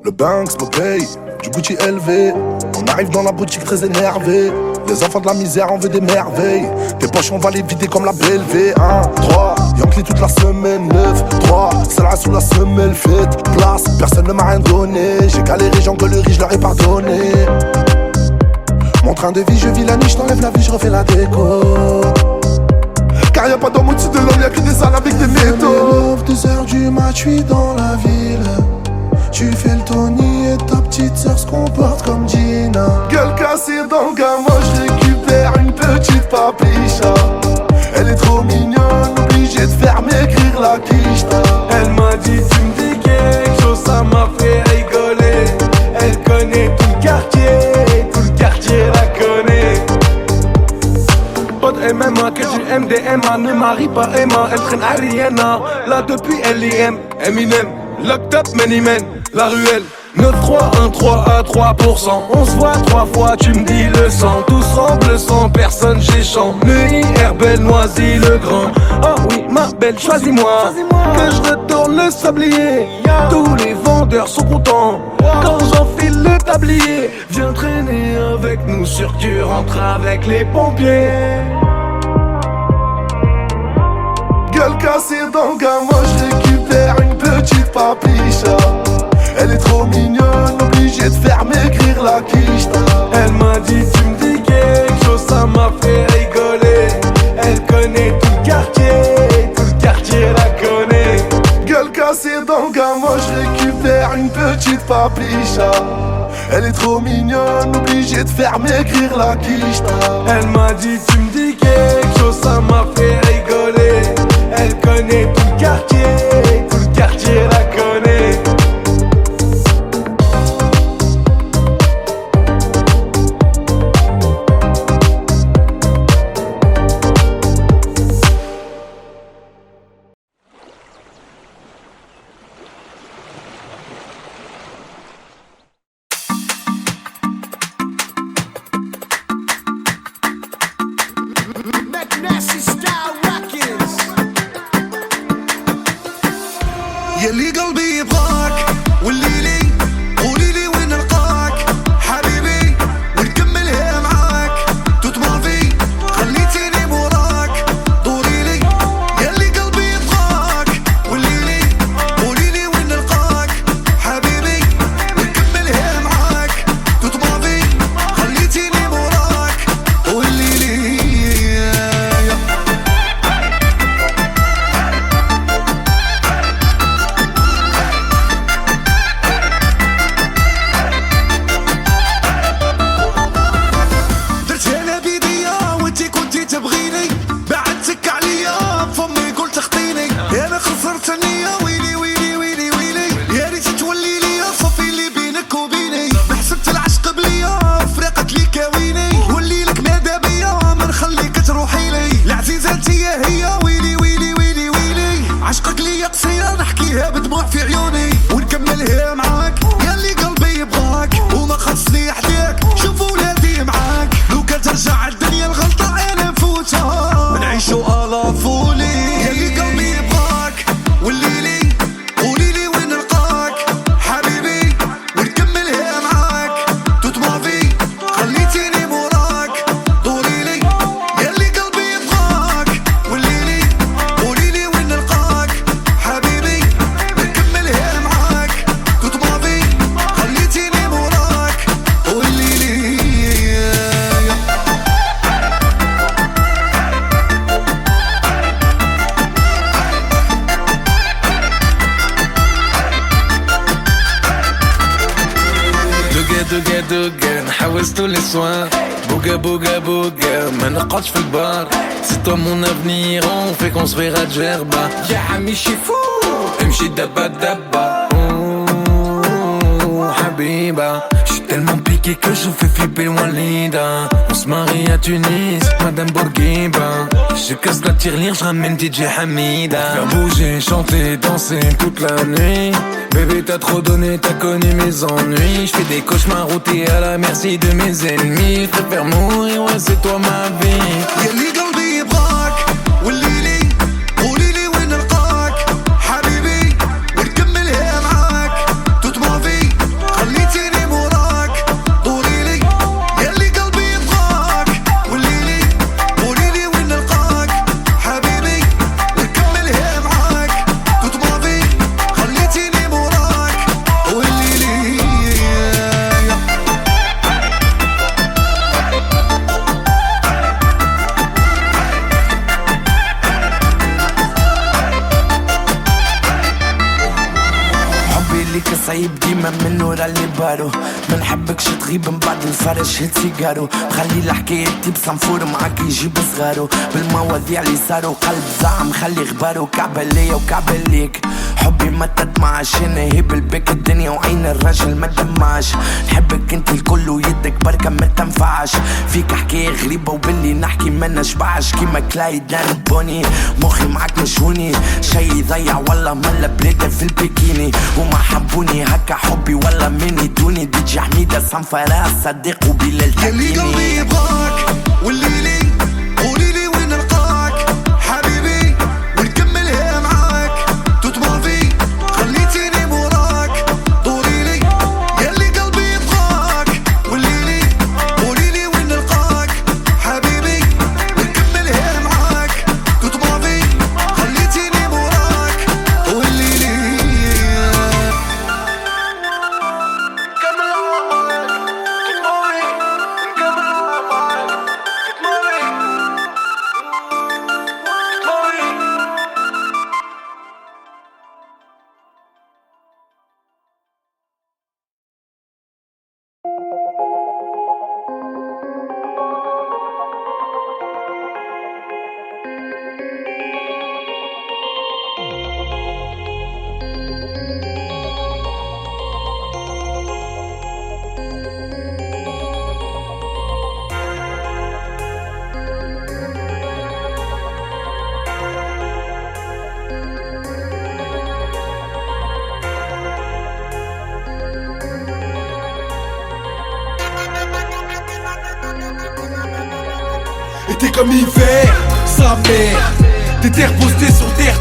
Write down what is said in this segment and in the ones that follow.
Le Banks me paye, du Gucci élevé. On arrive dans la boutique très énervé. Les enfants de la misère, on veut des merveilles. Tes poches, on va les vider comme la BLV. 1, 3, Yankee toute la semaine. 9, 3, c'est là sous la semelle. Fête, place, personne ne m'a rien donné. J'ai galéré, j'engueulerie, je leur ai pardonné. Mon train de vie, je vis la nuit, je t'enlève la vie, je refais la déco. Car y'a pas d'homme au-dessus de l'homme, y'a que des salles avec des métaux. 2h du mat, je suis dans la ville. Tu fais le Tony et ta petite sœur se comporte comme Gina. Gueule cassée dans le gamin, je récupère une petite papicha. Elle est trop mignonne, obligée de faire maigrir la quicheta. Elle m'a dit tu me dis quelque chose, ça m'a fait rigoler. Elle connaît tout le quartier la connaît. Pas de MMA, que du MDMA, ne marie pas Emma. Elle traîne Ariana, là depuis LIM. Eminem, locked up many men, la ruelle 9-3-1-3 à 3%. On se voit 3 fois, tu me dis le sang. Tous semblent sans personne, j'échante. Neuilly, Herbel, Noisy, le grand. Oh oui, ma belle, choisis-moi. Que je retourne le sablier. Tous les vendeurs sont contents quand j'enfile le tablier. Viens traîner avec nous, sûr que tu rentres avec les pompiers. Gueule cassée dans le gamin, je récupère une petite papicha. Elle est trop mignonne, obligée de faire maigrir la quicheta. Elle m'a dit tu me dis quelque chose, ça m'a fait rigoler. Elle connaît tout le quartier la connaît. Gueule cassée dans le gamin, je récupère une petite papicha. Elle est trop mignonne, obligée de faire maigrir la quicheta. Elle m'a dit tu me dis quelque chose, ça m'a fait rigoler. Elle connaît tout le quartier la connaît. يلي قلبي يبغاك والليلي قوليلي وين نلقاك حبيبي ونكملها معاك تطمع في خليتيني موراك دوريلي يلي قلبي يبغاك والليلي قوليلي وين نلقاك حبيبي ونكملها معاك تطمع في خليتيني موراك والليلي تبغيني بعدتك عليا بفمي قلت اخطيني انا خسرت النية ويلي ويلي ويلي ويلي يا ريت تولي لي صافي اللي بينك وبيني حسبت العشق بليا فرقت لي كاويني ولي لك ماذا بيا ما نخليك تروحي لي العزيزة انتيا هي ويلي ويلي ويلي ويلي عشقك ليا قصيرة نحكيها بدموع في عيوني ونكملها معاك ياللي قلبي يبغاك وما خصني حداك شوف ولادي معاك لو كان ترجع الدنيا الغلطة انا نفوتها ونعيشو الافولي ياللي قلبي يبغاك والليلي قوليلي وين نلقاك حبيبي ونكملها معاك تطمع في خليتيني موراك دوريلي ياللي قلبي يبغاك والليلي قوليلي وين نلقاك حبيبي ونكملها معاك تطمع في خليتيني موراك والليلي دوغا نحوس tous les soirs Bouga bouga bouga ما نقعدش في البار C'est toi mon avenir on fait construire à Djerba يا عمي شي فو امشي دبا دبا حبيبة J'suis tellement piqué que je fais flipper le Walida On se marie à Tunis, Madame Bourguiba Je casse la tirelire, je ramène DJ Hamida Faire bouger, chanter, danser toute la nuit Bébé t'as trop donné, t'as connu mes ennuis Je fais des cauchemars où t'es à la merci de mes ennemis Je préfère mourir, ouais c'est toi ma vie ياللي قلبي يبغاك والليلي قوليلي وين نلقاك حبيبي ونكملها معاك تطمع في سيجارو ما نحبكش تغيب من بعد الفرش هيت سيجارو خلي الحكاية بسنفور معاك يجيب صغارو بالمواضيع اللي صاروا قلب زعم خلي غبارو كعبة ليا وكعبة ليك حبي ما تدمعش هنا هيب البك الدنيا وعين الرجل ما دمعش نحبك انت الكل ويدك بركة ما تنفعش فيك حكاية غريبة وباللي نحكي ما نشبعش كيما كلايد بوني مخي معاك مشهوني شي يضيع والله ملا بلادة في البيكيني وما حبوني هكا حبي ولا مني دوني دي جي حميدة صنفراء صديق وبلال تاكيني يلي قلبي يبغاك والليلي قوليلي وين نلقاك حبيبي ونكملها معاك تطمع في خليتيني موراك دوريلي يلي قلبي يبغاك والليلي قوليلي وين نلقاك حبيبي ونكملها معاك تطمع في خليتيني موراك والليلي Et t'es comme hiver, sa mère. Des terres postées sur terre,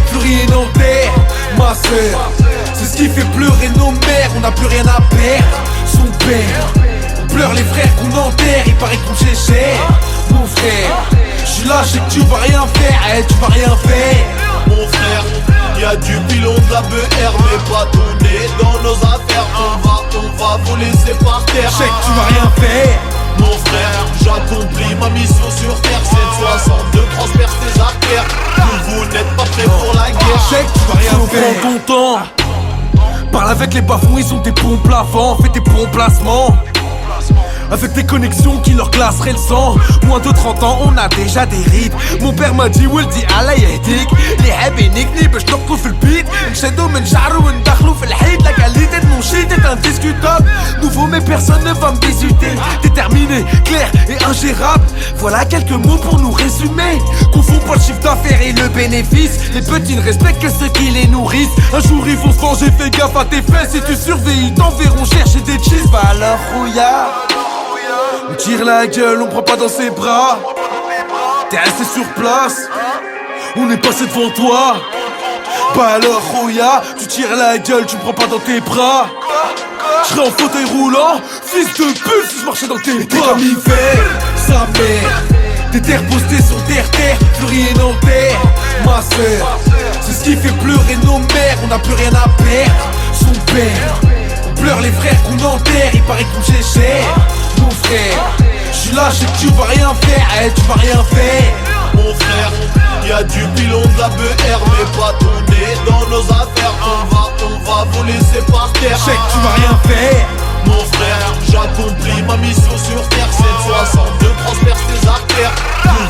plus rien en terre. Ma sœur, c'est ce qui fait pleurer nos mères. On n'a plus rien à perdre, son père. On pleure les frères qu'on enterre, il paraît qu'on chez cher. Mon frère, j'suis là, je sais que tu vas rien faire, tu vas rien faire. Mon frère, y'a du pilon de la BR, mais pas donné dans nos affaires. On va vous laisser par terre. Je sais que tu vas rien faire. Mon frère, j'accomplis ma mission sur terre. 762 transperce tes artères. Vous n'êtes pas prêts pour la guerre. Je sais que tu vas rien faire. Prends ton temps. Parle avec les bas-fonds, ils ont des bons plafons. Fais tes bons placements. Avec des connexions qui leur glaceraient le sang. Moins de 30 ans, on a déjà des rides. Mon père m'a dit ولدي الله يهديك اللي حاب ينكني باش نبقوا في البيت نشدو من شعرو وندخلو في الحيط. La qualité de mon shit est indiscutable. Nouveau mais personne ne va me discuter. Déterminé, clair et ingérable. Voilà quelques mots pour nous résumer. Confond pas le chiffre d'affaires et le bénéfice. Les petits ne respectent que ceux qui les nourrissent. Un jour ils vont se venger, fais gaffe à tes fesses. Si tu surveilles, ils t'enverront chercher des cheese. Bah alors rouillard, on tire la gueule, on prend pas dans ses bras. T'es resté sur place, on est passé devant toi. Bah alors Roya, tu tires la gueule, tu me prends pas dans tes bras. J'serais en fauteuil roulant, fils de pute si je marchais dans tes bras. T'es comme hiver, sa mère. Des terres postées sur terre, plus rien en terre. Ma sœur, c'est ce qui fait pleurer nos mères. On n'a plus rien à perdre, son père. On pleure les frères qu'on enterre, il paraît qu'on chez cher. Mon frère, j'suis là, je sais que tu vas rien faire, tu vas rien faire. Mon frère, y'a du pilon de la BR, mais pas donné dans nos affaires. On va vous laisser par terre. Je sais que tu vas rien faire. Mon frère, j'accomplis ma mission sur terre. 762 transperce tes artères.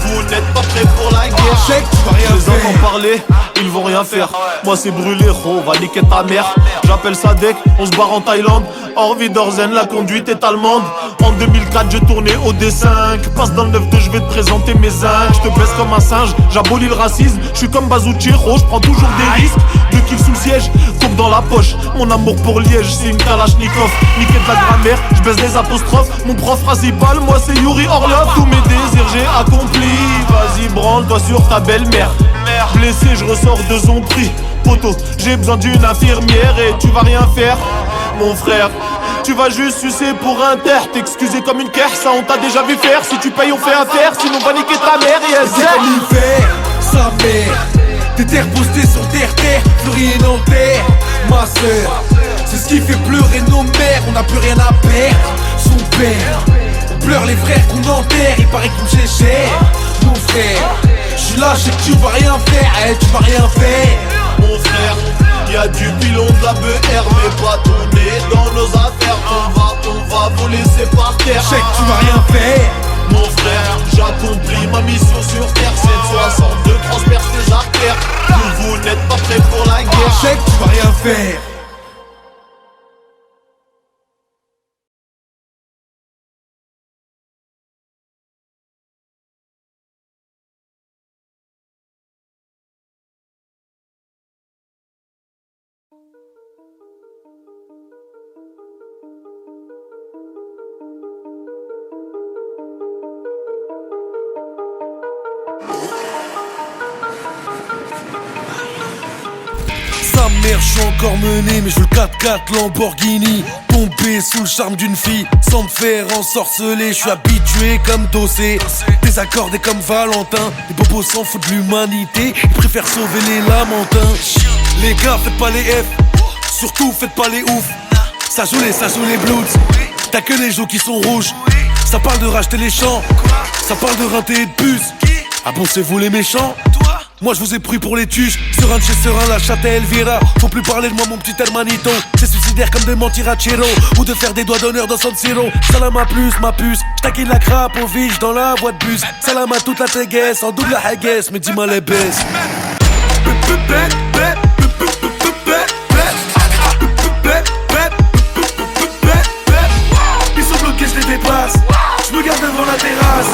Vous n'êtes pas prêts pour la guerre. Je sais que tu vas rien Les faire. entends parler, ils vont rien faire. Moi c'est brûlé, on va niquer ta mère. J'appelle Sadek, on se barre en Thaïlande. Hors Vidorzen, la conduite est allemande. En 2004 je tournais au D5. Passe dans le 9-2, je vais te présenter mes zincs. Je te baisse comme un singe, j'abolis le racisme. Je suis comme Bazouchiro, je prends toujours des risques. 2 kills sous le siège, coupe dans la poche. Mon amour pour Liège, c'est une Kalachnikov. Niquer de la grammaire, je baisse des apostrophes. Mon prof principal, moi c'est Yuri Orlov. Tous mes désirs j'ai accompli. Vas-y branle-toi sur ta belle-mère. Blessé, je ressors de son prix. Poto, j'ai besoin d'une infirmière et tu vas rien faire, mon frère. Tu vas juste sucer pour un terre, t'excuser comme une caire, ça on t'a déjà vu faire. Si tu payes on fait affaire, sinon on va niquer ta mère. Yes, C'est comme hiver, sa mère. Des terres postées sur terre, plus rien en terre. Ma sœur, c'est ce qui fait pleurer nos mères. On n'a plus rien à perdre, son père. On pleure les frères qu'on enterre, il paraît qu'on chez cher. Mon frère, j'suis là, je sais que tu vas rien faire, tu vas rien faire. mon frère, Y'a du pilon de la BR, mais pas tourner dans nos affaires. On va vous laisser par terre. Je sais que tu vas rien faire. Mon frère, j'ai accompli ma mission sur terre. 762 transperce tes artères. Vous n'êtes pas prêts pour la guerre. Je sais que tu vas rien faire. Sa mère, je suis encore mené, mais je veux le 4x4 Lamborghini. Tombé sous le charme d'une fille, sans me faire ensorceler. Je suis habitué comme Dossé, désaccordé comme Valentin. Les bobos s'en foutent de l'humanité, ils préfèrent sauver les lamentins. Les gars, faites pas les F, surtout faites pas les ouf. Ça joue les Bloods, t'as que les joues qui sont rouges. Ça parle de racheter les champs, ça parle de rinter et de puce. Ah bon, c'est vous les méchants? Moi je vous ai pris pour les tuches. Serein de chez Serein, la chatte à Elvira. Faut plus parler de moi mon petit hermanito. C'est suicidaire comme de mentir à Chiro, ou de faire des doigts d'honneur dans San Siro. Salam à plus ma puce, j'taquine la crape au vige dans la voie de bus. Salam à toute la téguesse, en double haguesse, mais dis-moi les baisses. Ils sont bloqués, je les dépasse. Je me garde devant la terrasse.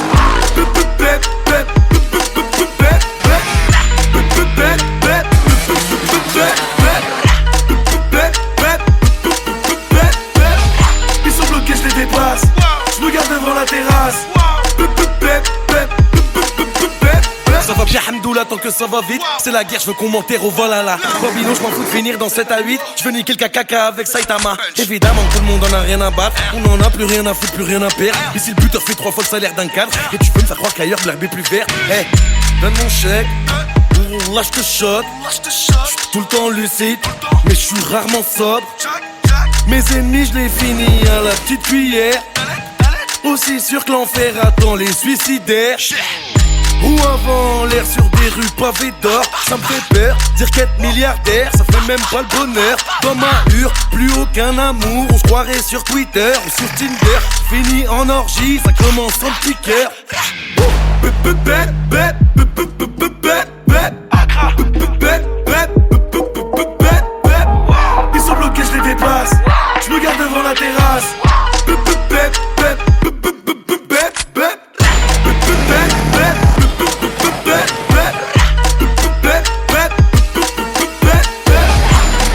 Ils sont bloqués, je les dépasse. Je me garde devant la terrasse. Ça va bien, Hamdoullah, tant que ça va vite. C'est la guerre, je veux qu'on m'enterre au Valhalla. Babylon, je m'en fous de finir dans 7 à 8. Je veux niquer le caca avec Saitama. Évidemment, tout le monde en a rien à battre. On en a plus rien à foutre, plus rien à perdre. Ici, le buteur fait 3 fois le salaire d'un cadre. Et tu veux me faire croire qu'ailleurs, l'herbe est plus verte. Hey, donne mon chèque. Là, je te shot. J'suis tout le temps lucide, mais je suis rarement sobre. Mes ennemis, je les finis à la petite cuillère. Aussi sûr que l'enfer attend les suicidaires. Ou avant l'air sur des rues pavées d'or. Ça me fait peur, dire qu'être milliardaire, ça fait même pas le bonheur. Dans ma hure, plus aucun amour. On se croirait sur Twitter ou sur Tinder. Fini en orgie, ça commence en petit cœur. Ils sont bloqués, je les dépasse. Je me garde devant la terrasse.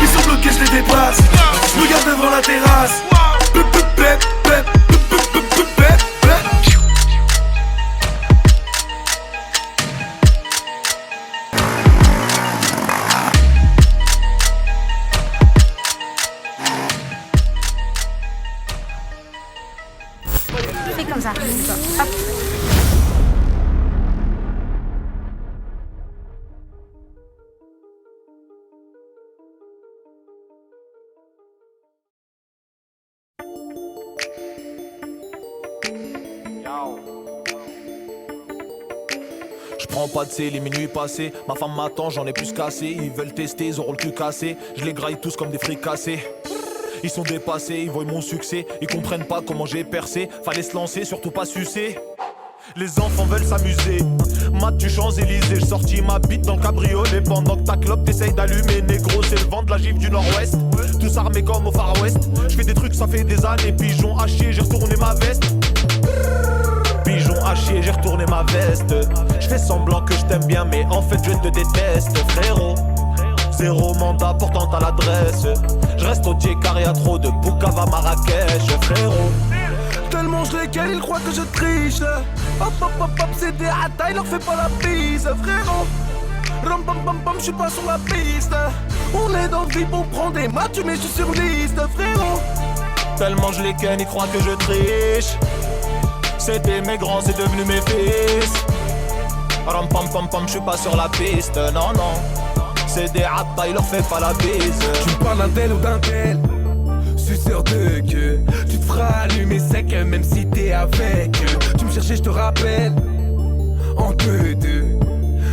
Ils sont bloqués, je les dépasse. Je me garde devant la terrasse. Fais comme ça. Hop. Je prends pas de C, les minuit passés. Ma femme m'attend, j'en ai plus cassé. Ils veulent tester, ils auront le cul cassé. Je les graille tous comme des fricassés. Ils sont dépassés, ils voient mon succès. Ils comprennent pas comment j'ai percé. Fallait se lancer, surtout pas sucer. Les enfants veulent s'amuser. Mat du Champs-Élysées, j'ai sorti ma bite dans le cabriolet. Pendant que ta clope t'essaye d'allumer. Négro, c'est le vent de la gifle du nord-ouest. Tous armés comme au Far West. Je fais des trucs, ça fait des années. Pigeon à chier, j'ai retourné ma veste. Pigeon à chier, j'ai retourné ma veste. Je fais semblant que je t'aime bien, mais en fait je te déteste, frérot. Zéro mandat portant à l'adresse. Je reste au pied carré à trop de Boukava Marrakech, frérot. Tellement je les gueule, ils croient que je triche. Hop hop hop hop, c'est des hata, il leur fait pas la bise, frérot. Ram pam pam pam, j'suis pas sur la piste. On est dans le vip, on prend des maths, mais j'suis sur liste, frérot. Tellement je les ken, ils croient que je triche. C'était mes grands, c'est devenu mes fils. Ram pam pam pam, j'suis pas sur la piste, non non. C'est des hata, il leur fait pas la bise. Tu me parles d'un tel ou d'un tel, suceur de queue. Tu te feras allumer sec même si t'es avec eux. Tu me cherchais, je te rappelle, en 2-2.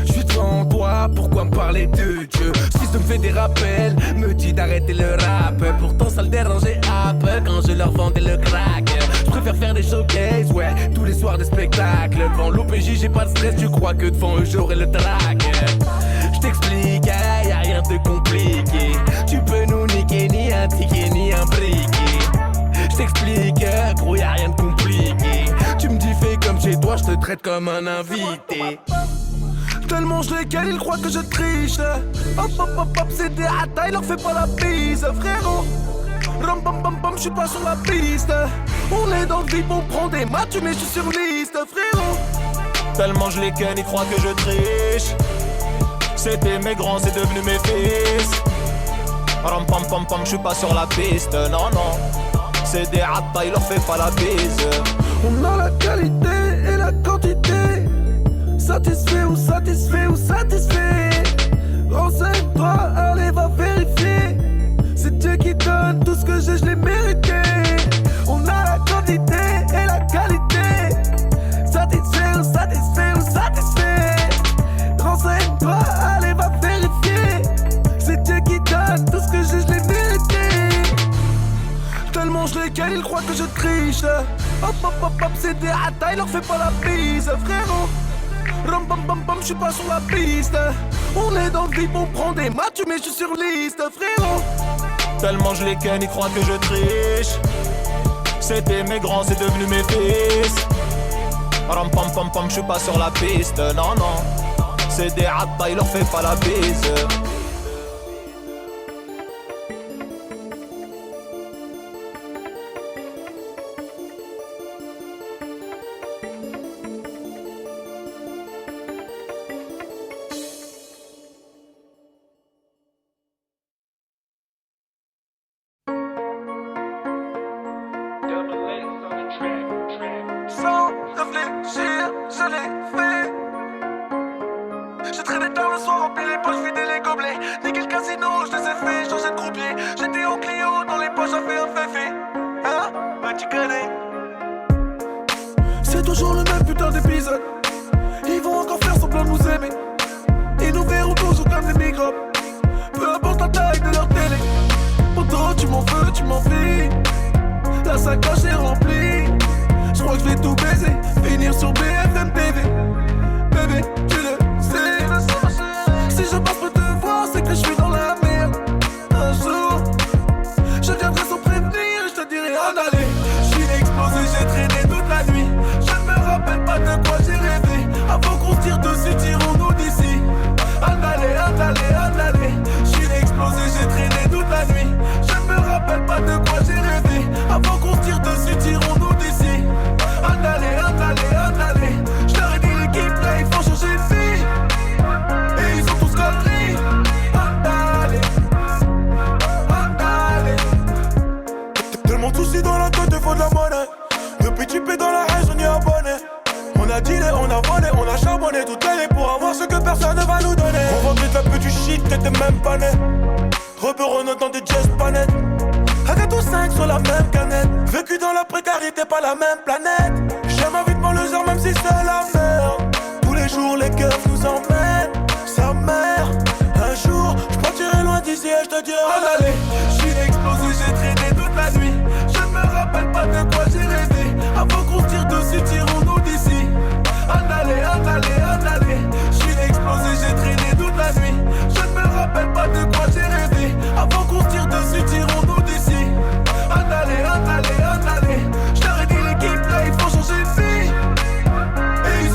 Je suis devant toi, pourquoi me parler de Dieu? Je suis juste me fait des rappels, me dit d'arrêter le rap. Pourtant ça le dérangeait un peu quand je leur vendais le crack. Je préfère faire des showcases, ouais, tous les soirs des spectacles. Devant l'OPJ j'ai pas de stress, tu crois que devant eux j'aurai le track. Je t'explique, y'a rien de compliqué. Tu peux nous niquer, ni un ticket, ni un briquet. Je t'explique, gros y'a rien de compliqué. Tu me dis fais comme chez toi, je te traite comme un invité. Tellement je les cale, ils croient que je triche. Hop hop hop hop, c'est des hata, il leur fait pas la bise, frérot. Ram bam bam bam, j'suis pas sur la piste. On est dans le vide, on prend des matchs, mais j'suis sur liste, frérot. Tellement je les ken, ils croient que je triche. C'était mes grands, c'est devenu mes fils. Ram pam pam pam, j'suis pas sur la piste, non non. C'est des hata, il leur fait pas la bise. On a la qualité et la quantité. Satisfait ou satisfait ou satisfait. Renseigne-toi, allez va vérifier. C'est Dieu qui donne tout ce que j'ai, je l'ai mérité. On a la quantité et la qualité. Satisfait ou satisfait ou satisfait. Renseigne-toi, allez va vérifier. C'est Dieu qui donne tout ce que j'ai, je l'ai mérité. Tellement je les cale, ils croient que je triche. Hop hop hop hop, c'est des hata, il leur fait pas la bise, frérot. Ram bam bam bam, j'suis pas sur la piste. On est dans le vide, on prend des matchs, mais j'suis sur liste, frérot. Tellement je les ken, ils croient que je triche. C'était mes grands, c'est devenu mes fils. Ram pam pam pam, j'suis pas sur la piste, non non. C'est des hata, il leur fait pas la bise. Sans réfléchir, je l'ai fait. J'ai traîné tard le soir, rempli les poches, vidé les gobelets. Niqué le casino, je les ai fait changer de croupier. J'étais au Clio, dans les poches, j'avais un féfé. Hein? Bah tu connais. C'est toujours le même putain d'épisode. Ils vont encore faire semblant de nous aimer. Ils nous verront toujours comme des microbes. Peu importe la taille de leur télé. Pourtant tu m'en veux, tu m'envies. La sacoche est remplie. Je crois que je vais tout baiser, finir sur BFM TV. Bébé, tu le sais. Si je passe pour te voir, c'est que je suis dans la merde. Un jour, je viendrai sans prévenir et je te dirai en aller. Je suis explosé, j'ai traîné toute la nuit. Je ne me rappelle pas de quoi j'ai rêvé. Avant qu'on se tire dessus, tirons-nous d'ici. En aller, en aller, en aller. Je suis explosé, j'ai traîné toute la nuit. Je ne me rappelle pas de quoi j'ai rêvé. Avant qu'on se tire dessus, tirons-nous d'ici. En aller, en aller, en aller. Je leur ai dit l'équipe là, il faut changer de vie. Et ils ont tous compris. En aller, en aller. Tellement de soucis dans la tête, il faut de la monnaie. Depuis tu paies dans la haine, on y est abonné. On a dealé, on a volé, on a charbonné toute l'année pour avoir ce que personne ne va nous donner. On vendait de la pute du shit, t'étais même pas né. Reberonne dans des jazz panettes. Avec tous 5 sur la même canette. Vécu dans la précarité, pas la même planète. J'aime ma vie de banlieusard même si c'est la merde. Tous les jours les keufs nous emmènent. Sa mère. Un jour, j'partirai loin d'ici et j'te dirai En aller, je suis explosé, j'ai traîné toute la nuit. Je ne me rappelle pas de quoi j'ai rêvé. Avant qu'on se tire dessus, tirons-nous d'ici. En aller, en aller, en aller. Je suis explosé, j'ai traîné toute la nuit. Je ne me rappelle pas de quoi j'ai rêvé. Avant qu'on se tire dessus, tirons-nous d'ici. En aller, en aller, en aller. Je leur ai dit l'équipe là, il faut changer de vie. Et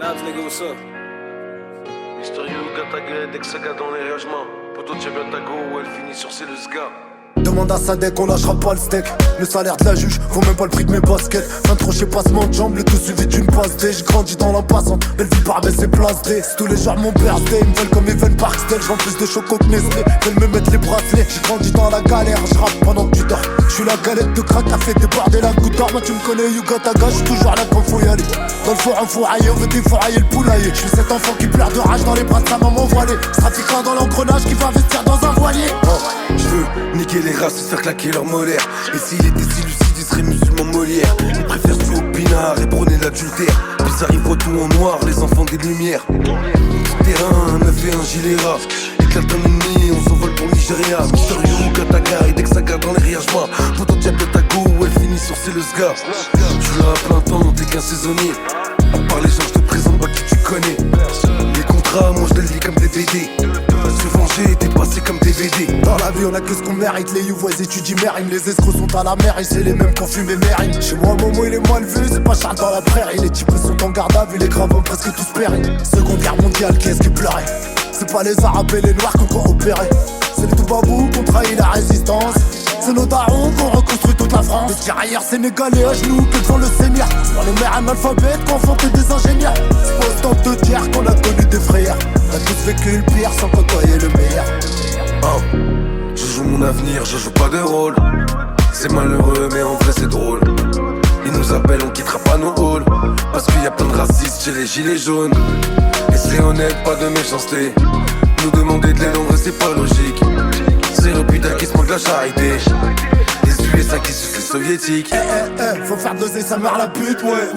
Labs, nigga, what's up? Mister You, Gataga, Dexaga dans les réagements. Poto, tiens bien ta go, elle finit sur c'est le sga. Demande à Sadek, on lâchera pas le steak. Le salaire de la juge, vaut même pas le prix de mes baskets. 23 chez passement de jambes, le tout suivi d'une passe D. J'ai grandi dans la passante, belle vie par baisse et place D. C'est tous les jours mon birthday, ils me veulent comme Evan Parksdale. J'vends plus de choco que Nestlé, veulent me mettre les bracelets. J'ai grandi dans la galère, j'rappe pendant que tu dors. J'suis la galette de crack, a fait déborder la goutte d'or. Moi tu me connais, Yuga Taga, j'suis toujours là quand faut y aller. Dans le four enfouraillé, on veut défourailler le poulailler. J'suis cet enfant qui pleure de rage dans les bras de sa maman voilée. Ce trafiquant dans l'engrenage qui va investir dans un voilier. J'veux niquer les races, se faire claquer leur molaire. Et s'il était si lucide, il serait musulman Molière. Ils préfèrent tuer au pinard et prôner l'adultère. Bizarre, ils voient tout en noir, les enfants des lumières. Tout terrain, 9 et un gilet ras. Éclate un ennemi, on s'envole pour Nigeria. Mister You, Gataga, et dès que ça garde dans les riagements. Poto, tiens bien ta go, elle finit sur c'est le sga. J'suis là à plein temps, t'es qu'un saisonnier. À part les gens, j'te présente pas qui tu connais. Les contrats, moi je les lis comme des BD. Se venger, t'es passé comme DVD. Dans la vie on a que ce qu'on mérite, les youvois étudient mérime. Les escrocs sont à la mer et c'est les mêmes qu'on fume et mérime. Chez moi Momo il est mal vu, c'est pas Charles dans la prairie. Les types sont en garde à vue, les graves ont presque tous péri. Seconde guerre mondiale, qui est-ce qui pleurait? C'est pas les arabes et les noirs qu'on coopéré. C'est les Toubabou qu'on trahit la résistance. C'est nos darons qu'on reconstruit toute la France. Les tirailleurs sénégalais à genoux que devant le Seigneur. Sur les mères analphabètes qu'on enfanté des ingénieurs. C'est pas autant de tiers qu'on a connu des frères. On a tous vécu le pire sans côtoyer le meilleur. Je joue mon avenir, je joue pas de rôle. C'est malheureux mais en vrai c'est drôle. Ils nous appellent, on quittera pas nos halls. Parce qu'il y a plein de racistes chez les gilets jaunes. Et c'est honnête, pas de méchanceté. Nous demander de l'aide en vrai c'est pas logique. C'est le putain qui se manque la charité. Les USA qui sucent les soviétiques. Faut faire doser sa mère la pute. Ouais,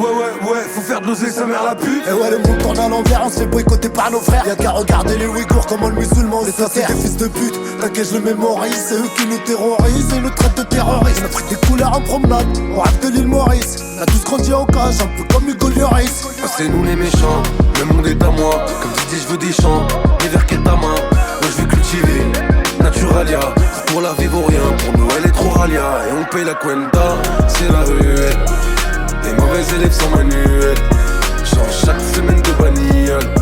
faut faire doser sa mère la pute. Et ouais, le monde tourne à l'envers, on se fait boycotter par nos frères. Y'a qu'à regarder les Ouïghours, comment le musulman les ça c'est des fils de pute. T'inquiète, je le mémorise, c'est eux qui nous terrorisent et nous traitent de terroristes. On a pris des couleurs en promenade, on rêve de l'île Maurice. On a tous grandi en cage, un peu comme Hugo Lloris. Ah, c'est nous les méchants, le monde est à moi. Comme tu dis, je veux des champs, et vers quelle ta main. Moi je vais cultiver, Naturalia. Pour la vie vaut rien, pour nous elle est trop ralia. Et on paye la cuenta, c'est la ruelle. Les mauvais élèves sont manuels. Change chaque semaine de bagnole.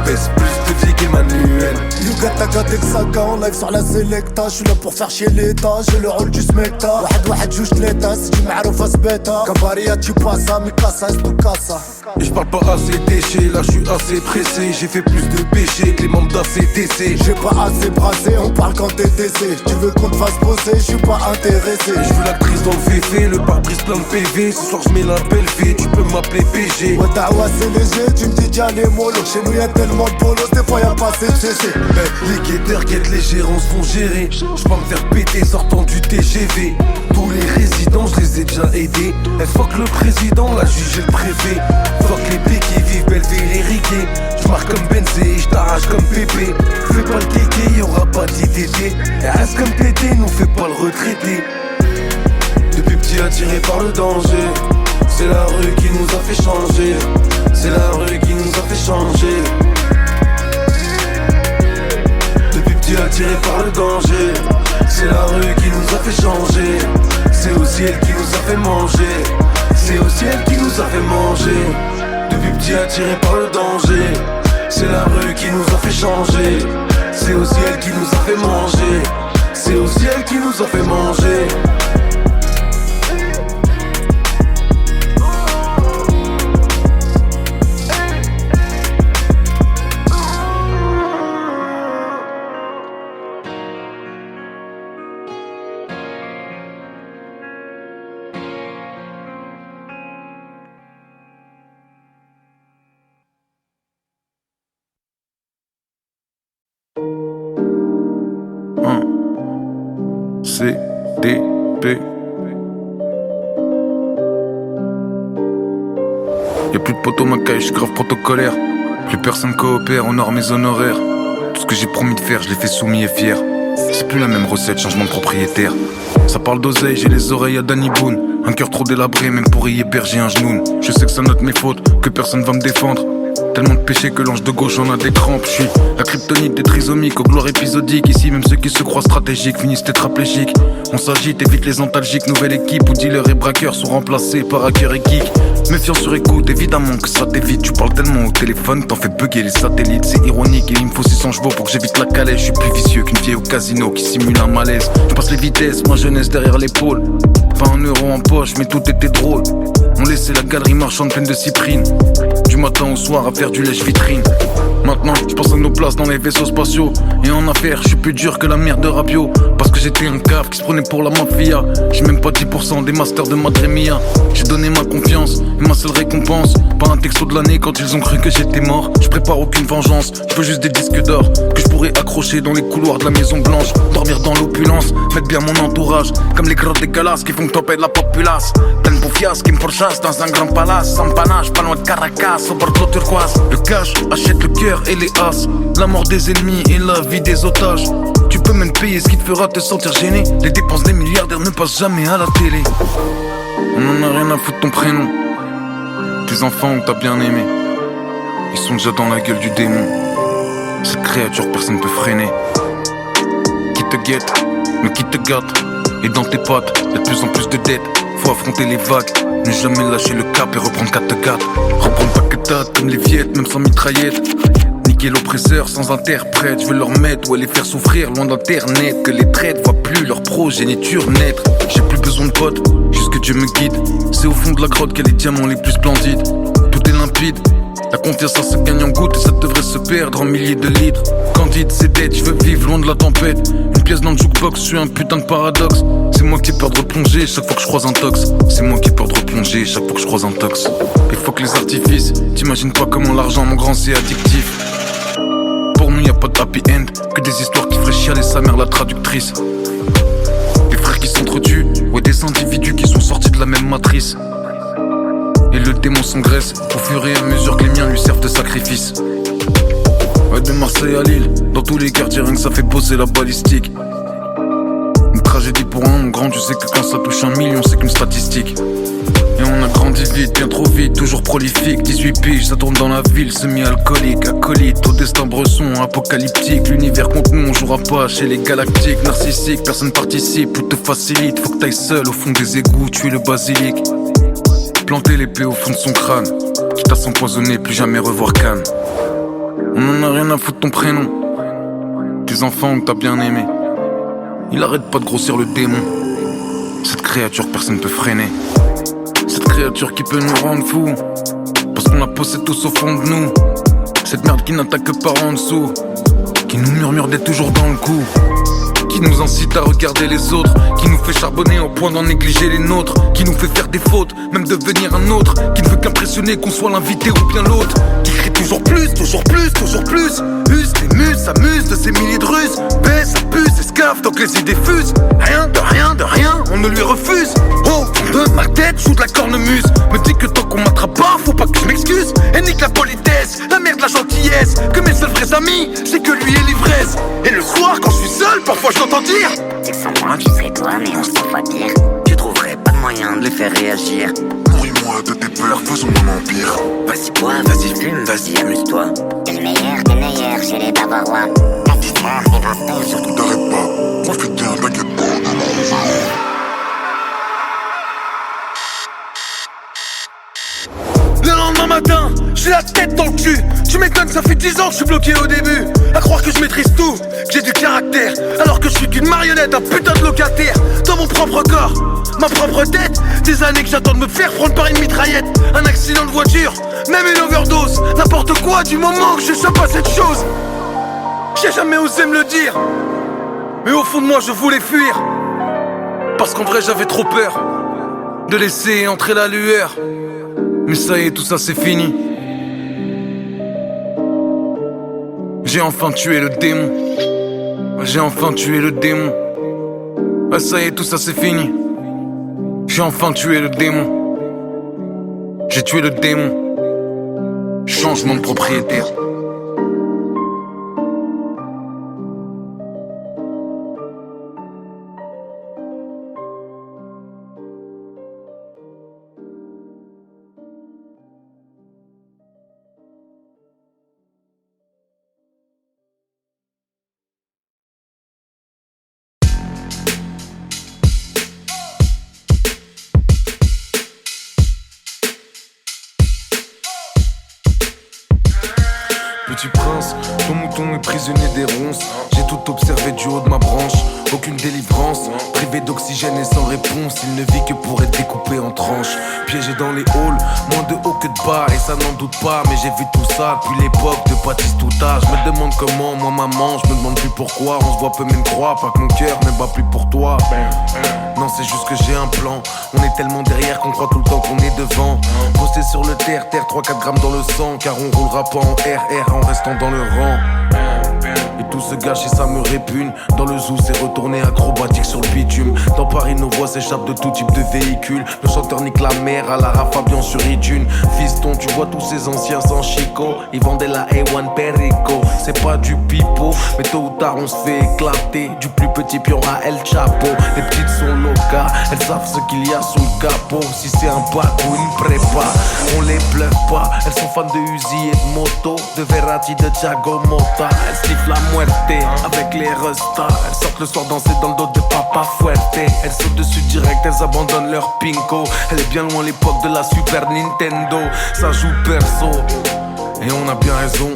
Pèse plus de vie qu'Emmanuel. Yuga Taga Texaga en live sur la Selecta. J'suis là pour faire chier l'état, j'ai le rôle du smecta. واحد جوج تلاتة سيدي معروف اسباتا كباريا tu passa, mi casa es tu casa. Et je parle pas assez déché, là je suis assez pressé. J'ai fait plus de péchés que les membres d'ACDC. J'ai pas assez brassé, on parle quand t'es décès. Tu veux qu'on te fasse bosser, j'suis pas intéressé. Je veux l'actrice dans le VV, le pare-brise plein de PV. Ce soir j'mets la belle vie, tu peux m'appeler PG. Ouais t'as c'est léger, tu me dis tiens les mollo. Chez nous y'a tellement de bolos, des fois y'a pas assez de CC. Les guetteurs guettent, les gérants se font gérer. J'peux me faire péter sortant du TGV. Tous les résidents, je les ai déjà aidés. Et fuck le président, la juge et le préfet. Fuck les béquilles, vive Belleville et Riquet. J'marque comme Benzé et j't'arrache comme Pépé. Fais pas le kéké, y'aura pas d'ITT. Et reste comme Pété, nous fais pas le retraité. Depuis petit attiré par le danger. C'est la rue qui nous a fait changer. C'est la rue qui nous a fait changer. Depuis petit attiré par le danger. C'est la rue qui nous a fait changer. C'est aussi elle qui nous a fait manger. C'est aussi elle qui nous a fait manger. Depuis petit attiré par le danger. C'est la rue qui nous a fait changer. C'est aussi elle qui nous a fait manger. C'est aussi elle qui nous a fait manger. CDP. Y'a plus de poteaux Macaille, j'suis grave protocolaire. Plus personne coopère, honore mes honoraires. Tout ce que j'ai promis de faire, je l'ai fait soumis et fier. C'est plus la même recette, changement de propriétaire. Ça parle d'oseille, j'ai les oreilles à Danny Boone. Un cœur trop délabré, même pour y héberger un genou. Je sais que ça note mes fautes, que personne va me défendre. Tellement de péché que l'ange de gauche en a des crampes. Je suis la kryptonite des trisomiques aux gloires épisodiques. Ici même ceux qui se croient stratégiques finissent tétraplégiques. On s'agite, évite les antalgiques. Nouvelle équipe où dealers et braqueurs sont remplacés par hackers et geeks. Méfiance sur écoute, évidemment que ça t'évite. Tu parles tellement au téléphone, t'en fais bugger les satellites. C'est ironique et il me faut 600 chevaux pour que j'évite la calèche. Je suis plus vicieux qu'une vieille au casino qui simule un malaise. Je passe les vitesses, ma jeunesse derrière l'épaule. 20 € en poche, mais tout était drôle. On laissait la galerie marchande pleine de cyprines. Du matin au soir à faire du lèche-vitrine. Maintenant, je pense à nos places dans les vaisseaux spatiaux. Et en affaires, je suis plus dur que la merde de Rapio. Parce que j'étais un cave qui se prenait pour la mafia. J'ai même pas 10% des masters de Madremia. J'ai donné ma confiance et ma seule récompense. Pas un texto de l'année quand ils ont cru que j'étais mort. Je prépare aucune vengeance, je veux juste des disques d'or que je pourrais accrocher dans les couloirs de la Maison Blanche. Dormir dans l'opulence, mettre bien mon entourage. Comme les grottes des galas qui font tomber la populace. T'as une bouffiasse qui me pourchasse dans un grand palace. Sans panache, pas loin de Caracas, au bord de l'eau turquoise. Le cash achète le cœur et les as. La mort des ennemis et la vie des otages. Tu peux même payer ce qui te fera te sentir gêné. Les dépenses des milliardaires ne passent jamais à la télé. On en a rien à foutre ton prénom. Tes enfants que t'as bien aimé, ils sont déjà dans la gueule du démon. Cette créature personne peut freiner. Qui te guette, mais qui te gâte. Et dans tes pattes, y'a de plus en plus de dettes. Faut affronter les vagues, ne jamais lâcher le cap et reprendre 4-4. Reprendre pas que date comme les viettes, même sans mitraillette. Niquer l'oppresseur sans interprète. Je veux leur mettre ou les faire souffrir loin d'internet. Que les traites voient plus leur progéniture naître. J'ai plus besoin de potes, juste que Dieu me guide. C'est au fond de la grotte qu'il y a les diamants les plus splendides. Tout est limpide, la confiance ça se gagne en gouttes et ça devrait se perdre en milliers de litres. Candide, c'est dead, je veux vivre loin de la tempête. Une pièce dans le jukebox, je suis un putain de paradoxe. C'est moi qui ai peur de replonger chaque fois que je croise un tox. C'est moi qui ai peur de replonger chaque fois que je croise un tox. Il faut que les artifices, t'imagines pas comment l'argent mon grand c'est addictif. Pour nous y a pas de happy end, que des histoires qui feraient chialer sa mère la traductrice. Des frères qui s'entretuent, ouais des individus qui sont sortis de la même matrice. Et le démon s'engraisse au fur et à mesure que les miens lui servent de sacrifice. Ouais, de Marseille à Lille, dans tous les quartiers rien que ça fait bosser la balistique. Une tragédie pour un, mon grand, tu sais que quand ça touche 1 million c'est qu'une statistique. Et on a grandi vite, bien trop vite, toujours prolifique. 18 piges, ça tourne dans la ville, semi-alcoolique, acolyte, au destin bresson, apocalyptique. L'univers contre nous, on jouera pas chez les galactiques. Narcissique, personne participe, tout te facilite. Faut que t'ailles seul au fond des égouts, tuer le basilic. Planter l'épée au fond de son crâne, quitte à s'empoisonner, plus jamais revoir Cannes. On en a rien à foutre ton prénom. Tes enfants que t'as bien aimé, il arrête pas de grossir le démon. Cette créature personne peut freiner. Cette créature qui peut nous rendre fous, parce qu'on la possède tous au fond de nous. Cette merde qui n'attaque que par en dessous, qui nous murmure d'être toujours dans le coup, qui nous incite à regarder les autres, qui nous fait charbonner au point d'en négliger les nôtres, qui nous fait faire des fautes, même devenir un autre, qui ne veut qu'impressionner qu'on soit l'invité ou bien l'autre, qui crie toujours plus, toujours plus, toujours plus. Use les muses, s'amuse de ces milliers de ruses. Baisse, abuse, escave, donc les idées fusent. Rien, de rien, on ne lui refuse. Au fond de ma tête, joue de la cornemuse. Me dit que tant qu'on m'attrape pas, faut pas que je m'excuse. Et nique la politesse, la merde, la gentillesse. Que mes seuls vrais amis, c'est que lui et l'ivresse. Et le soir, quand je suis seul, parfois je l'entends dire: c'est que sans moi, tu serais toi, mais on se fois pire. Tu trouverais pas de moyen de les faire réagir. Nourris-moi de tes peurs, faisons un empire. Vas-y bois, vas-y fume, vas-y amuse-toi. T'es le meilleur chez les Bavarois. Dis-moi, et surtout t'arrêtes pas. Profite bien, t'inquiète pas. Le lendemain matin, j'ai la tête dans le cul. Tu m'étonnes, ça fait 10 ans que je suis bloqué au début. À croire que je maîtrise tout, que j'ai du caractère, alors que je suis qu'une marionnette, un putain de locataire. Dans mon propre corps, ma propre tête. Des années que j'attends de me faire prendre par une mitraillette. Un accident de voiture, même une overdose. N'importe quoi du moment que j'échappe à cette chose. J'ai jamais osé me le dire, mais au fond de moi je voulais fuir. Parce qu'en vrai j'avais trop peur de laisser entrer la lueur. Mais ça y est, tout ça c'est fini. J'ai enfin tué le démon. J'ai enfin tué le démon. Ah ça y est, tout ça c'est fini. J'ai enfin tué le démon. J'ai tué le démon. Changement de propriétaire. petit prince, ton mouton est prisonnier des ronces. J'ai tout observé du haut de ma branche, aucune délivrance. Privé d'oxygène et sans réponse, il ne vit que pour être découpé en tranches. Piégé dans les halls, moins de haut que de bas, et ça n'en doute pas. Mais j'ai vu tout ça depuis l'époque de Baptiste Touta. Je me demande comment, moi maman, je me demande plus pourquoi. On se voit peu même croire, pas que mon cœur ne bat plus pour toi. Non, c'est juste que j'ai un plan. On est tellement derrière qu'on croit tout le temps qu'on est devant. Posté sur le terre, 3-4 grammes dans le sang. Car on roulera pas en RR en restant dans le rang. Et tout se gâche et ça me répugne. Dans le zoo c'est retourné acrobatique sur le bitume. Dans Paris nos voix s'échappent de tout type de véhicule. Le chanteur nique la mer à Lara Fabian sur iTunes. Fiston tu vois tous ces anciens sans chico. Ils vendaient la A1 Perico. C'est pas du pipeau, mais tôt ou tard on se fait éclater. Du plus petit pion à El Chapo. Les petites sont locales, elles savent ce qu'il y a sous le capot. Si c'est un bac ou une prépa, on les bluffe pas. Elles sont fans de Uzi et de moto, de Verratti, de Thiago Motta. Elles sniffent la muerte avec les restas. Elles sortent le soir danser dans le dos de Papa Fuerte. Elles sautent dessus direct, elles abandonnent leur pinko. Elle est bien loin l'époque de la Super Nintendo. Ça joue perso et on a bien raison.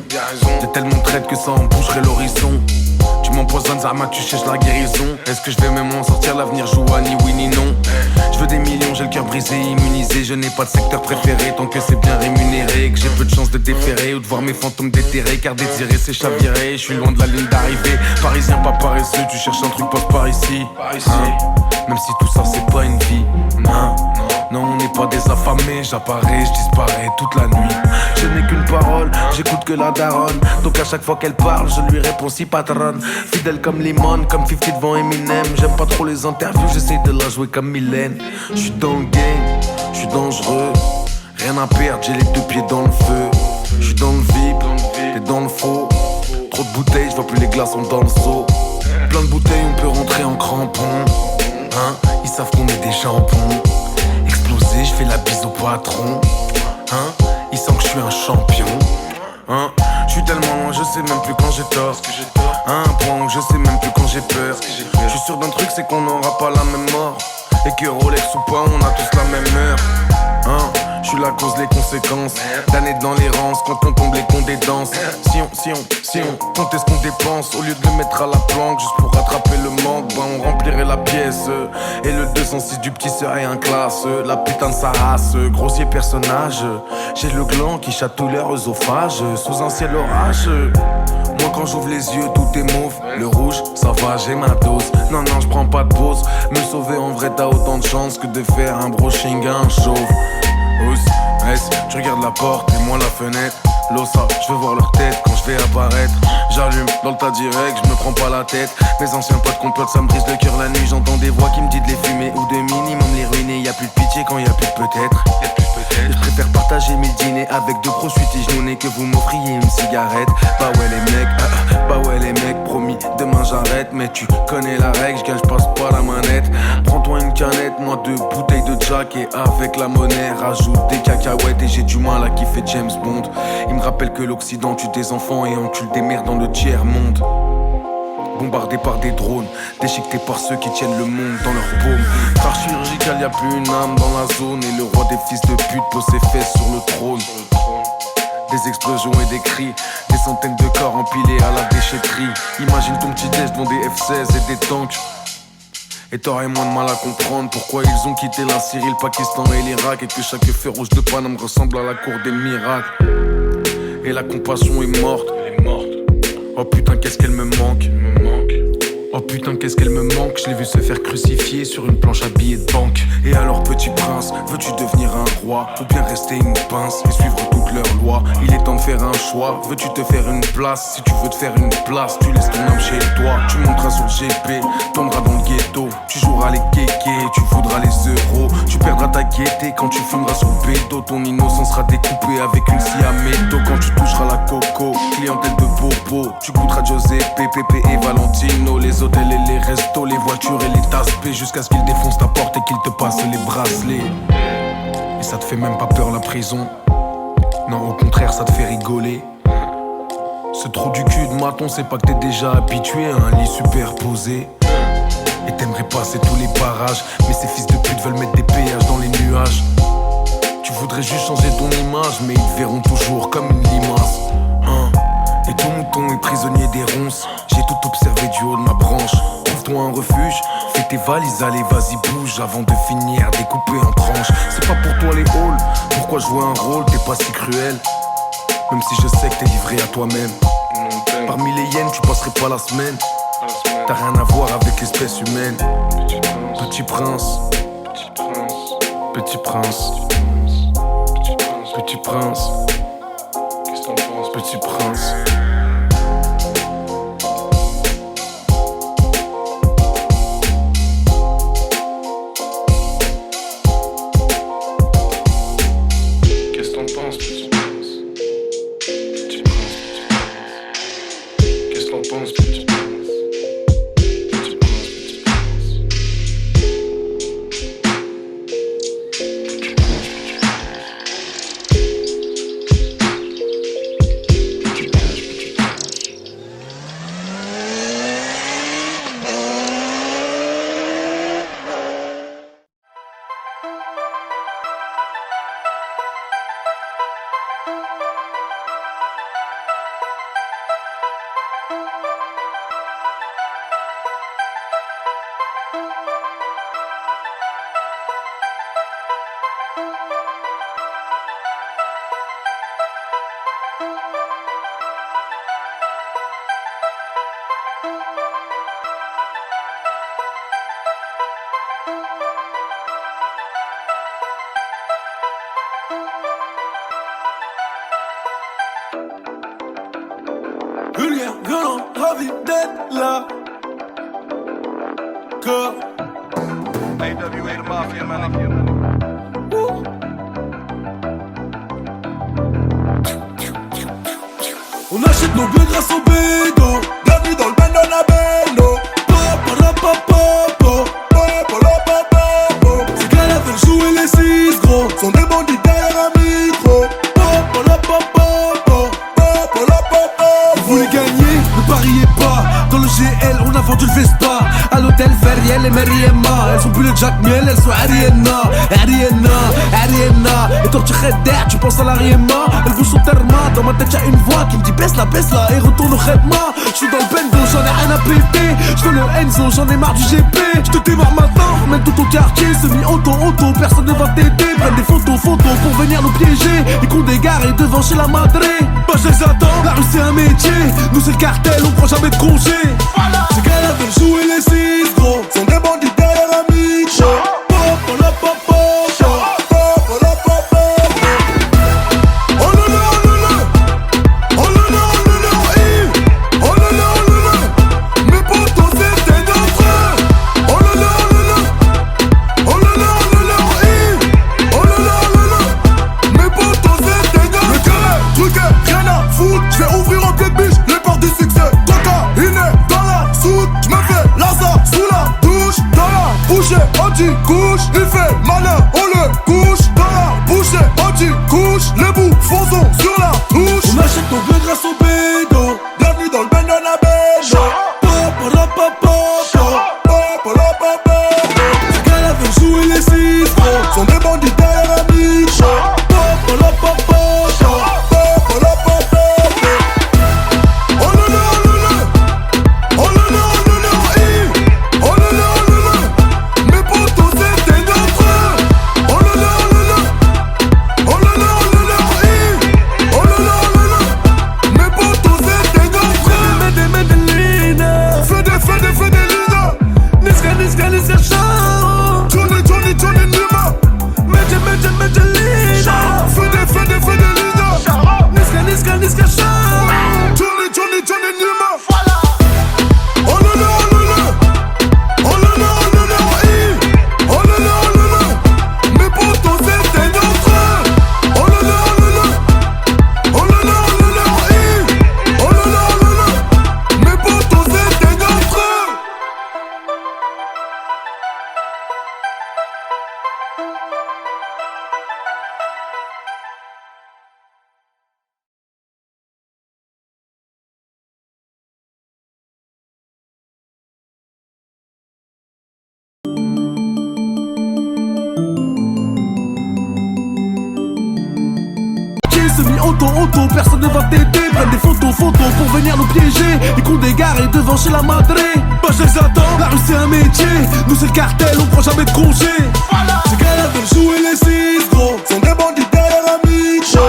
T'es tellement traite que ça emboucherait l'horizon. Tu m'empoisonnes Zama, tu cherches la guérison. Est-ce que je vais même en sortir, l'avenir joue à ni oui ni non. Je veux des millions, j'ai le cœur brisé, immunisé. Je n'ai pas de secteur préféré tant que c'est bien rémunéré. Que j'ai peu de chance de déférer ou de voir mes fantômes déterrés. Car désirer c'est chavirer, je suis loin de la ligne d'arrivée. Parisien pas paresseux, tu cherches un truc passe par ici, même si tout ça c'est pas une vie. Non, on n'est pas des affamés, j'apparais, je disparais toute la nuit. Je n'ai qu'une parole, j'écoute que la daronne. Donc à chaque fois qu'elle parle, je lui réponds si patronne. Fidèle comme Limon, comme 50 devant Eminem. J'aime pas trop les interviews, j'essaie de la jouer comme Mylène. Je suis dans le game, je suis dangereux. Rien à perdre, j'ai les deux pieds dans le feu. Je suis dans le vide, t'es dans le faux. Trop de bouteilles, je vois plus les glaçons dans le seau. Plein de bouteilles, on peut rentrer en crampon. Ils savent qu'on est des jambons. Explosé, je fais la bise au patron. Ils sentent que je suis un champion. Je suis tellement loin, je sais même plus quand j'ai tort. Un point où je sais même plus quand j'ai peur. Je suis sûr d'un truc, c'est qu'on n'aura pas la même mort. Et que Rolex ou pas, on a tous la même heure. Je suis la cause, les conséquences d'années dans l'errance, quand on tombe les cons des danses. Si on comptait ce qu'on dépense, au lieu de le mettre à la planque, juste pour rattraper le manque, ben on remplirait la pièce. Et le 206 du petit serait un classe. La putain de sa race, grossier personnage. J'ai le gland qui chatouille leur œsophage, sous un ciel orage. Moi quand j'ouvre les yeux tout est mauve. Le rouge ça va j'ai ma dose. Non je prends pas de pause. Me sauver en vrai t'as autant de chance que de faire un brushing à un chauve. Tu regardes la porte et moi la fenêtre. L'ossa, je veux voir leur tête quand je vais apparaître. J'allume dans le tas direct, je me prends pas la tête. Mes anciens potes complotent, ça me brise le cœur la nuit. J'entends des voix qui me disent de les fumer ou de minimum les ruiner. Y'a plus de pitié quand y'a plus de peut-être. Je préfère partager mes dîners avec deux gros suites genounés que vous m'offriez une cigarette. Bah ouais les mecs, promis, demain j'arrête. Mais tu connais la règle, je passe pas la manette. Prends-toi une canette, moi deux bouteilles de Jack. Et avec la monnaie, rajoute des cacahuètes. Et j'ai du mal à kiffer James Bond. Il me rappelle que l'Occident tue des enfants et encule des mères dans le tiers-monde. Bombardé par des drones, déchiqueté par ceux qui tiennent le monde dans leur paume. Par chirurgical, y'a plus une âme dans la zone. Et le roi des fils de pute pose ses fesses sur le trône. Des explosions et des cris, des centaines de corps empilés à la déchetterie. Imagine ton petit déj devant des F-16 et des tanks. Et t'aurais moins de mal à comprendre pourquoi ils ont quitté la Syrie, le Pakistan et l'Irak. Et que chaque feu rouge de Paname ressemble à la cour des miracles. Et la compassion est morte. Oh putain qu'est-ce qu'elle me manque. Oh putain qu'est-ce qu'elle me manque. Je l'ai vu se faire crucifier sur une planche à billets de banque. Et alors petit prince, veux-tu devenir un roi ou bien rester une pince et suivre toutes leurs lois? Il est temps de faire un choix, veux-tu te faire une place? Si tu veux te faire une place, tu laisses ton âme chez toi. Tu monteras sur GP, tomberas dans le ghetto. Tu joueras les kékés, tu voudras les euros. Tu perdras ta gaieté quand tu fumeras sur le bédo. Ton innocence sera découpée avec une scie à métaux. Quand tu toucheras la coco, clientèle de bobo. Tu goûteras Giuseppe, Pépé et Valentino. Les hôtels et les restos, les voitures et les tasses P, jusqu'à ce qu'ils défoncent ta porte et qu'ils te passent les bracelets. Et ça te fait même pas peur la prison. Non au contraire ça te fait rigoler. Ce trou du cul de maton, c'est pas que t'es déjà habitué à un lit superposé. Et t'aimerais passer tous les barrages, mais ces fils de pute veulent mettre des péages dans les nuages. Tu voudrais juste changer ton image, mais ils te verront toujours comme une limace. Et ton mouton est prisonnier des ronces. J'ai tout observé du haut de ma branche. Trouve-toi un refuge, fais tes valises, allez vas-y bouge. Avant de finir découpé en tranches. C'est pas pour toi les halls, pourquoi jouer un rôle, t'es pas si cruel. Même si je sais que t'es livré à toi-même. Parmi les hyènes tu passerais pas la semaine. T'as rien à voir avec l'espèce humaine. Petit prince, petit prince, petit prince, qu'est-ce que t'en penses, petit prince? Qu'est-ce que t'en penses, petit prince? Petit prince, qu'est-ce que t'en penses, petit prince? Vulgaire, violent, ravi d'être là. Corps. AWA, the mafia, man. On achète nos bleus grâce au bédo. Bienvenue dans le bando, la bendo. Ces gars-là veulent jouer les 6 gros. Sont des bandits derrière un micro. Vous voulez gagner, ne pariez pas. Dans le GL, on a vendu le Vespa. À l'hôtel Ferriel et Mariemma. Elles sont plus le Jack Miel, elles sont Ariana. Et toi tu d'air, tu penses à l'Ariema. Elle bouge son terma, dans ma tête y'a une voix qui me dit baisse la et retourne au Khedma. J'suis dans le bendo, j'en ai rien à péter. J'veux le Enzo, j'en ai marre du GP. J'te démarre maintenant, ramène tout ton quartier. Semi-auto, personne ne va t'aider. Prennent des photos pour venir nous piéger. Ils comptent des gares devant chez la madré. Bah je les attends, la rue c'est un métier. Nous c'est le cartel, on prend jamais de congé. Ces gars-là veulent jouer les 6 gros. Sont des bandits derrière un micro. Couche, il fait malin, on le couche dans la bouche, anti-couche, les bouts fonçons sur la touche. On achète nos bleus grâce au bédo. Bienvenue dans le bando, la bendo. Ces gars-là veulent jouer les 6 gros. Sont des bandits derrière un micro. Mais bon semi-auto, personne ne va t'aider. Prennent des photos pour venir nous piéger. Ils comptent des gares et devant chez la madré. Bah je les attends, la rue c'est un métier. Nous c'est le cartel, on prend jamais de congé. Ces gars-là veulent jouer les 6 gros. Sont des bandits derrière un micro.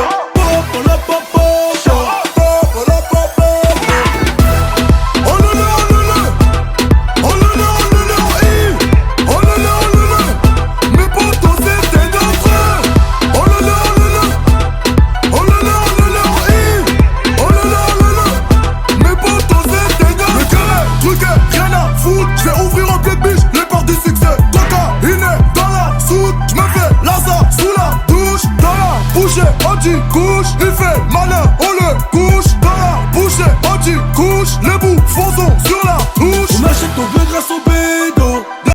Couche, il fait malin, on le couche.